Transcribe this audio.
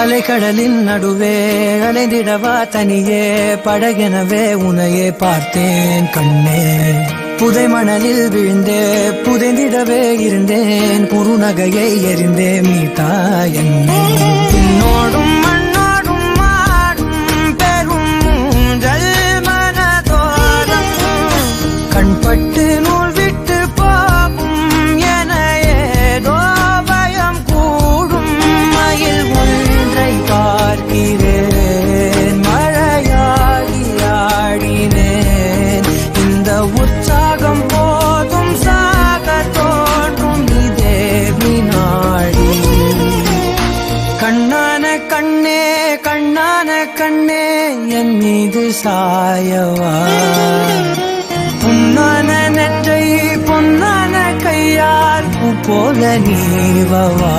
அலைக்கடலின் நடுவே அலைந்திடவா தனியே படகெனவே உனையே பார்த்தேன் கண்ணே. புதை மணலில் விழுந்தே புதைந்திடவே இருந்தேன் குறுநகையை எறிந்தே மீட்டா என்னை. உன்னோடும் மண்ணோடும் மாடும் பெரும் ஊஞ்சல் மனதோரம் கண்பட்டு நூல் விட்டு போகும் என ஏதோ பயம் கூடும். மயில் ஒன்றை பார்க்கிறேன் மழையாகி ஆடினேன். இந்த உற்சாகம் போதும் சாக தோன்றும் இதே வினாடி. கண்ணான கண்ணே கண்ணான கண்ணே என் மீது சாயவா. பொன்னான நெற்றை பொன்னான கையால் பூ போல நீவவா.